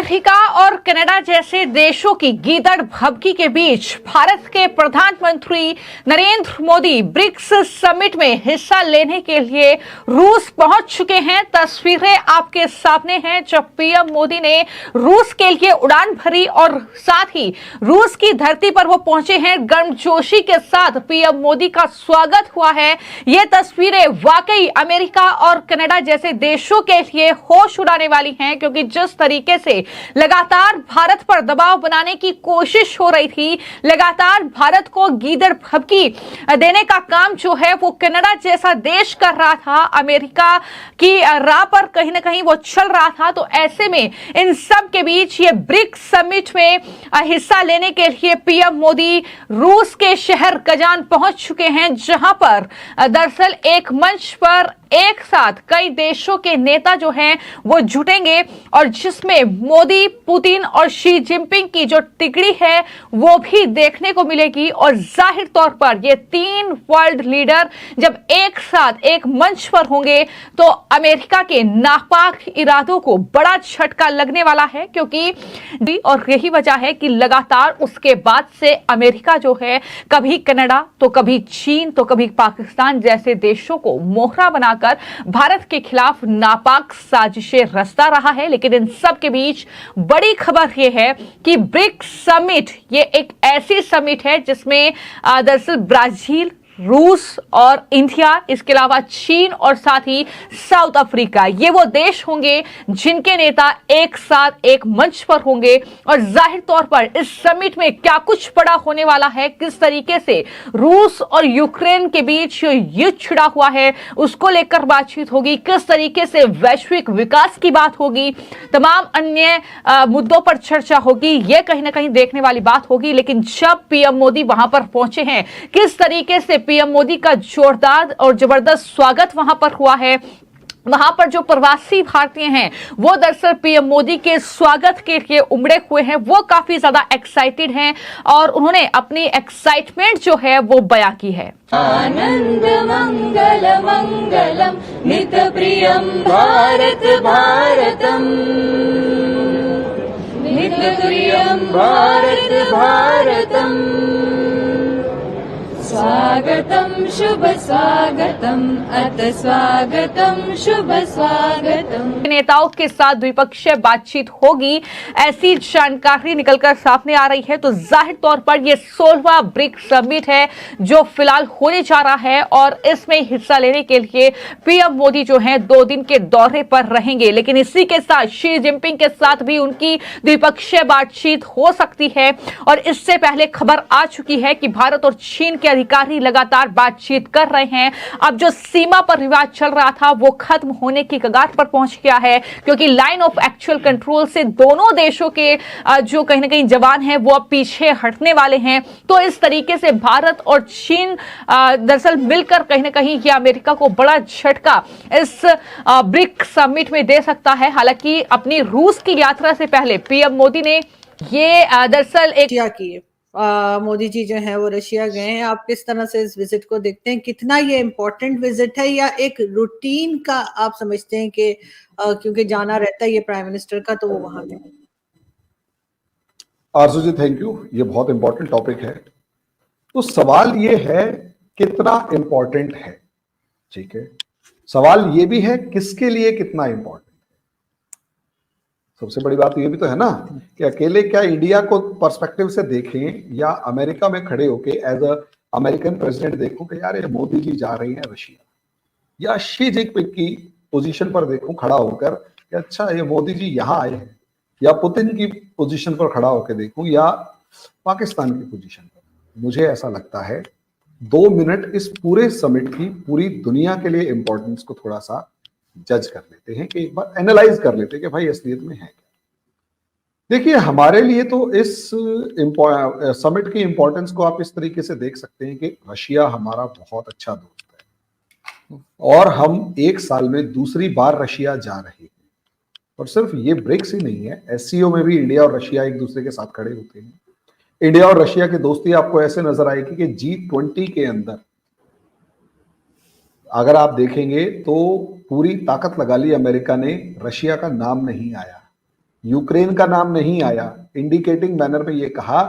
America और Canada जैसे देशों की गीदड़ भभकी के बीच भारत के प्रधानमंत्री नरेंद्र मोदी ब्रिक्स समिट में हिस्सा लेने के लिए रूस पहुंच चुके हैं। तस्वीरें आपके सामने हैं जब पीएम मोदी ने रूस के लिए उड़ान भरी और साथ ही रूस की धरती पर वो पहुंचे हैं। गर्मजोशी के साथ पीएम मोदी का स्वागत हुआ है। ये तस्वीरें वाकई अमेरिका और कनाडा जैसे देशों के लिए होश उड़ाने वाली हैं, क्योंकि जिस तरीके से लगातार भारत पर दबाव बनाने की कोशिश हो रही थी, लगातार भारत को गीदड़ भभकी देने का काम जो है वो कनाडा जैसा देश कर रहा था, अमेरिका की राह पर कहीं ना कहीं वो चल रहा था। तो ऐसे में इन सब के बीच ये ब्रिक्स समिट में हिस्सा लेने के लिए पीएम मोदी रूस के शहर कजान पहुंच चुके हैं, जहां पर दरअसल एक मंच पर एक साथ कई देशों के नेता जो हैं वो जुटेंगे और जिसमें मोदी, पुतिन और शी जिनपिंग की जो तिकड़ी है वो भी देखने को मिलेगी। और जाहिर तौर पर ये तीन वर्ल्ड लीडर जब एक साथ एक मंच पर होंगे तो अमेरिका के नापाक इरादों को बड़ा झटका लगने वाला है, क्योंकि और यही वजह है कि लगातार उसके बाद से अमेरिका जो है कभी कनाडा तो कभी चीन तो कभी पाकिस्तान जैसे देशों को मोहरा बनाकर भारत के खिलाफ नापाक साजिशें रचता रहा है। लेकिन इन सब के बीच बड़ी खबर यह है कि ब्रिक्स समिट ये एक ऐसी समिट है जिसमें दरअसल ब्राजील, रूस और इंडिया, इसके अलावा चीन और साथ ही साउथ अफ्रीका, ये वो देश होंगे जिनके नेता एक साथ एक मंच पर होंगे। और जाहिर तौर पर इस समिट में क्या कुछ बड़ा होने वाला है, किस तरीके से रूस और यूक्रेन के बीच युद्ध छिड़ा हुआ है उसको लेकर बातचीत होगी, किस तरीके से वैश्विक विकास की बात होगी, तमाम अन्य मुद्दों पर चर्चा होगी, ये कहीं ना कहीं देखने वाली बात होगी। लेकिन जब पीएम मोदी वहां पर पहुंचे हैं, किस तरीके से पीएम मोदी का जोरदार और जबरदस्त स्वागत वहां पर हुआ है, वहां पर जो प्रवासी भारतीय हैं वो दरअसल पीएम मोदी के स्वागत के लिए उमड़े हुए हैं, वो काफी ज्यादा एक्साइटेड हैं और उन्होंने अपनी एक्साइटमेंट जो है वो बयां की है। आनंद मंगल मंगलम नित प्रियम भारत भारतम, नित प्रियम भारत भारतम, स्वागतम शुभ स्वागतम अत स्वागतम शुभ स्वागतम। नेताओं के साथ द्विपक्षीय बातचीत होगी, ऐसी जानकारी निकलकर सामने आ रही है। तो जाहिर तौर पर यह 16वां ब्रिक्स समिट है जो फिलहाल होने जा रहा है और इसमें हिस्सा लेने के लिए पीएम मोदी जो हैं 2 दिन के दौरे पर रहेंगे। लेकिन इसी के साथ शी जिनपिंग के साथ भी उनकी द्विपक्षीय बातचीत हो सकती है। और इससे पहले खबर आ चुकी है कि भारत और चीन के अधिकारी लगातार बातचीत कर रहे हैं। अब जो सीमा पर विवाद चल रहा था वो खत्म होने की कगार पर पहुंच गया है, क्योंकि लाइन ऑफ एक्चुअल कंट्रोल से दोनों देशों के जो कहीं ना कहीं जवान हैं वो अब पीछे हटने वाले हैं। तो इस तरीके से भारत और चीन दरअसल मिलकर कहीं ना कहीं ये अमेरिका को बड़ा झटका इस ब्रिक्स समिट में दे सकता है। हालांकि अपनी रूस की यात्रा से पहले पीएम मोदी ने ये दरअसल एक मोदी जी जो है वो रशिया गए हैं। आप किस तरह से इस विजिट को देखते हैं? कितना ये इम्पोर्टेंट विजिट है या एक रूटीन का आप समझते हैं कि क्योंकि जाना रहता है ये प्राइम मिनिस्टर का तो वो वहां पे? आरजू जी थैंक यू, ये बहुत इंपॉर्टेंट टॉपिक है। तो सवाल ये है कितना इंपॉर्टेंट है, ठीक है। सवाल ये भी है किसके लिए कितना इंपॉर्टेंट। सबसे बड़ी बात ये भी तो है ना कि अकेले क्या इंडिया को पर्सपेक्टिव से देखें या अमेरिका में खड़े होके एज अ अमेरिकन प्रेसिडेंट देखूं कि यार ये मोदी जी जा रही हैं रशिया, या शी जिनपिंग की पोजीशन पर देखूं खड़ा होकर कि अच्छा ये मोदी जी यहाँ आए हैं, या पुतिन की पोजीशन पर खड़ा होकर देखूं या पाकिस्तान की पोजीशन पर। मुझे ऐसा लगता है 2 मिनट इस पूरे समिट की पूरी दुनिया के लिए इंपॉर्टेंस को थोड़ा सा जज कर लेते हैं, कि एक बार एनालाइज कर लेते हैं कि भाई असलियत में है क्या। देखिए हमारे लिए तो इस समिट की इंपॉर्टेंस को आप इस तरीके से देख सकते हैं कि रशिया हमारा बहुत अच्छा दोस्त है और हम 1 साल में दूसरी बार रशिया जा रहे हैं। और सिर्फ ये ब्रिक्स ही नहीं है, एससीओ में भी इंडिया और रशिया एक दूसरे के साथ खड़े होते हैं। इंडिया और रशिया की दोस्ती आपको ऐसे नजर आएगी कि G20 के अंदर अगर आप देखेंगे तो पूरी ताकत लगा ली अमेरिका ने, रशिया का नाम नहीं आया। यूक्रेन का नाम नहीं आया, इंडिकेटिंग मैनर में ये कहा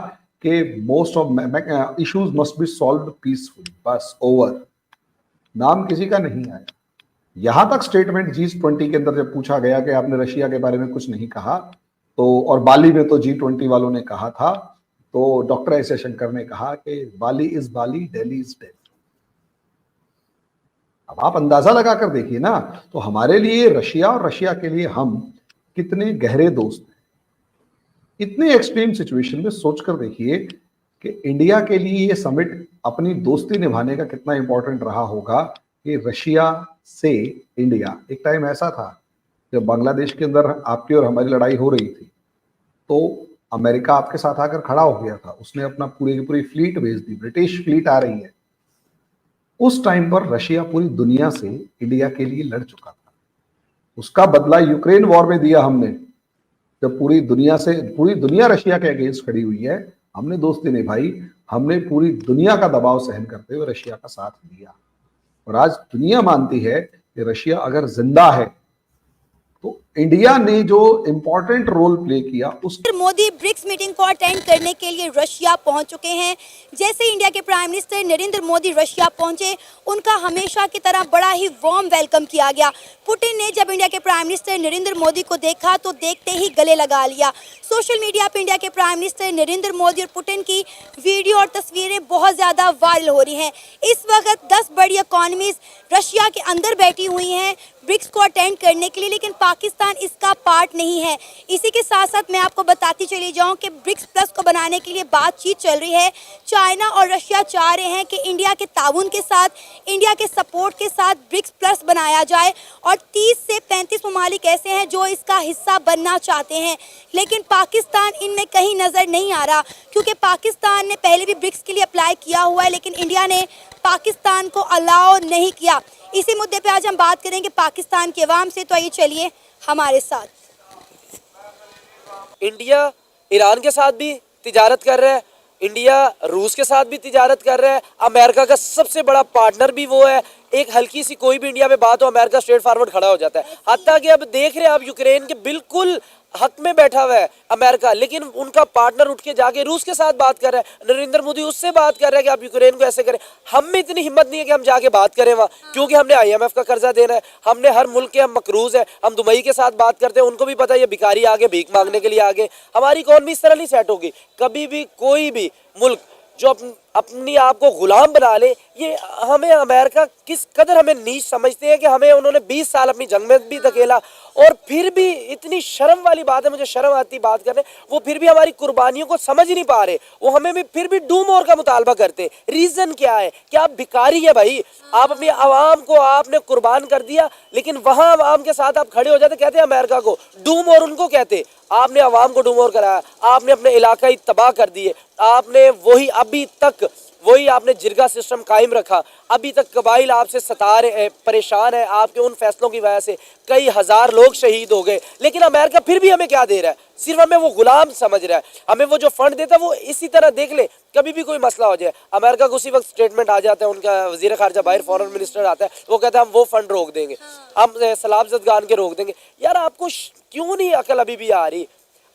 कि most of issues must be solved peacefully, बस ओवर। नाम किसी का नहीं आया। यहां तक स्टेटमेंट G20 के अंदर जब पूछा गया कि आपने रशिया के बारे में कुछ नहीं कहा, तो और बाली में तो G20 वालों ने कहा था, तो डॉक्टर एस जयशंकर ने कहा कि Bali is Bali, Delhi is Delhi. अब आप अंदाजा लगाकर देखिए ना, तो हमारे लिए रशिया और रशिया के लिए हम कितने गहरे दोस्त हैं। इतने एक्सट्रीम सिचुएशन में सोचकर देखिए कि इंडिया के लिए ये समिट अपनी दोस्ती निभाने का कितना इंपॉर्टेंट रहा होगा कि रशिया से इंडिया, एक टाइम ऐसा था जब बांग्लादेश के अंदर आपकी और हमारी लड़ाई हो रही थी, तो अमेरिका आपके साथ आकर खड़ा हो गया था, उसने अपना पूरी की पूरी फ्लीट भेज दी, ब्रिटिश फ्लीट आ रही है। उस टाइम पर रशिया पूरी दुनिया से इंडिया के लिए लड़ चुका था। उसका बदला यूक्रेन वॉर में दिया हमने, जब पूरी दुनिया रशिया के अगेंस्ट खड़ी हुई है, हमने दोस्ती निभाई, हमने पूरी दुनिया का दबाव सहन करते हुए रशिया का साथ दिया। और आज दुनिया मानती है कि रशिया अगर जिंदा है, तो इंडिया ने जो इंपॉर्टेंट रोल प्ले किया उस मोदी ब्रिक्स मीटिंग को अटेंड करने के लिए रशिया पहुंच चुके हैं। जैसे इंडिया के prime minister Narendra Modi Russia पहुंचे, उनका हमेशा की तरह बड़ा ही वार्म वेलकम किया गया। पुतिन ने जब इंडिया के प्राइम मिनिस्टर नरेंद्र मोदी को देखा तो देखते ही गले लगा लिया। सोशल मीडिया पर इंडिया के प्राइम मिनिस्टर नरेंद्र मोदी और पुतिन की वीडियो और तस्वीरें बहुत ज़्यादा वायरल हो रही हैं। इस वक्त 10 बड़ी इकॉनमीज रशिया के अंदर बैठी हुई हैं ब्रिक्स को अटेंड करने के लिए, लेकिन पाकिस्तान इसका पार्ट नहीं है। इसी के साथ साथ मैं आपको बताती चली जाऊं कि ब्रिक्स प्लस को बनाने के लिए बातचीत चल रही है। चाइना और रशिया चाह रहे हैं कि इंडिया के ताउन के साथ, इंडिया के सपोर्ट के साथ ब्रिक्स प्लस बनाया जाए, और 30 से 35 ममालिक ऐसे हैं जो इसका हिस्सा बनना चाहते हैं, लेकिन पाकिस्तान इनमें कहीं नज़र नहीं आ रहा, क्योंकि पाकिस्तान ने पहले भी ब्रिक्स के लिए अप्लाई किया हुआ है, लेकिन इंडिया ने पाकिस्तान को अलाउ नहीं किया। इसी मुद्दे पे आज हम बात करेंगे पाकिस्तान के अवाम से, तो आइए चलिए हमारे साथ। इंडिया ईरान के साथ भी तिजारत कर रहा है, इंडिया रूस के साथ भी तिजारत कर रहा है, अमेरिका का सबसे बड़ा पार्टनर भी वो है। एक हल्की सी कोई भी इंडिया में बात हो, अमेरिका स्ट्रेट फॉरवर्ड खड़ा हो जाता है। हत्ता कि अब देख रहे हैं आप यूक्रेन के बिल्कुल हक में बैठा हुआ है अमेरिका, लेकिन उनका पार्टनर उठ के जाके रूस के साथ बात कर रहा है। नरेंद्र मोदी उससे बात कर रहा है कि आप यूक्रेन को ऐसे करें। हम में इतनी हिम्मत नहीं है कि हम जाके बात करें वहाँ, क्योंकि हमने IMF का कर्जा देना है, हमने हर मुल्क के हम मकरूज है। हम दुबई के साथ बात करते हैं, उनको भी पता है ये भिखारी आगे भीख मांगने के लिए आगे। हमारी इकॉनमी इस तरह नहीं सेट होगी कभी भी। कोई भी मुल्क जो अपनी आप को गुलाम बना ले, ये हमें अमेरिका किस कदर हमें नीच समझते हैं कि हमें उन्होंने 20 साल अपनी जंग में भी धकेला, और फिर भी इतनी शर्म वाली बात है, मुझे शर्म आती बात करने, वो फिर भी हमारी कुर्बानियों को समझ ही नहीं पा रहे। वो हमें भी फिर भी डू मोर का मुतालबा करते। रीजन क्या है कि आप भिखारी है भाई, आप अपनी आवाम को आपने कुर्बान कर दिया, लेकिन वहां आवाम के साथ आप खड़े हो जाते, कहते हैं अमेरिका को डू मोर, उनको कहते आपने आवाम को डू मोर कराया, आपने अपने इलाका ही तबाह कर दिए, आपने वही अभी तक वही आपने जिरगा सिस्टम कायम रखा, अभी तक कबाइल आपसे सता रहे, परेशान है आपके उन फैसलों की वजह से, कई हजार लोग शहीद हो गए, लेकिन अमेरिका फिर भी हमें क्या दे रहा है, सिर्फ हमें वो गुलाम समझ रहा है। हमें वो जो फंड देता है वो इसी तरह देख ले, कभी भी कोई मसला हो जाए अमेरिका को उसी वक्त स्टेटमेंट आ जाता है, उनका वजीर खारजा बाहर फॉरेन मिनिस्टर आता है, वो कहता है हम वो फंड रोक देंगे, हम सलाब जदगान के रोक देंगे। यार आपको क्यों नहीं अकल अभी भी आ रही?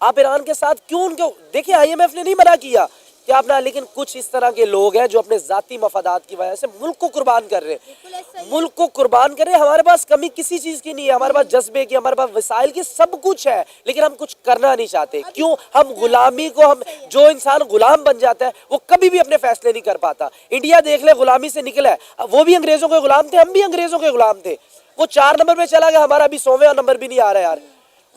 आप ईरान के साथ क्यों उनको देखिए, IMF ने नहीं मना किया कि आप ना, लेकिन कुछ इस तरह के लोग हैं जो अपने जाती मफादात की वजह से मुल्क को कुर्बान कर रहे हैं, मुल्क को कुर्बान कर रहे हैं। हमारे पास कमी किसी चीज की नहीं है, हमारे पास जज्बे की, हमारे पास वसाइल की, सब कुछ है, लेकिन हम कुछ करना नहीं चाहते। क्यों? हम गुलामी को, हम जो इंसान गुलाम बन जाता है वो कभी भी अपने फैसले नहीं कर पाता। इंडिया देख ले गुलामी से निकला है, वो भी अंग्रेजों के गुलाम थे, हम भी अंग्रेजों के गुलाम थे। वो 4 नंबर पे चला गया, हमारा अभी 100वें नंबर भी नहीं आ रहा यार।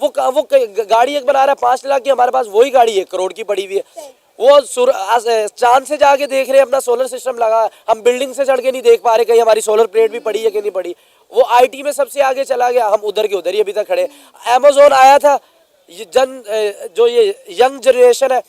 वो गाड़ी एक बना रहा है 5 लाख की, हमारे पास वही गाड़ी 1 करोड़ की पड़ी हुई है। वो चांद से जाके देख रहे हैं, अपना सोलर सिस्टम लगा, हम बिल्डिंग से चढ़ के नहीं देख पा रहे कहीं हमारी सोलर प्लेट भी पड़ी है कि नहीं पड़ी। वो IT में सबसे आगे चला गया, हम उधर के उधर ही अभी तक खड़े। Amazon आया था, ये यंग जनरेशन है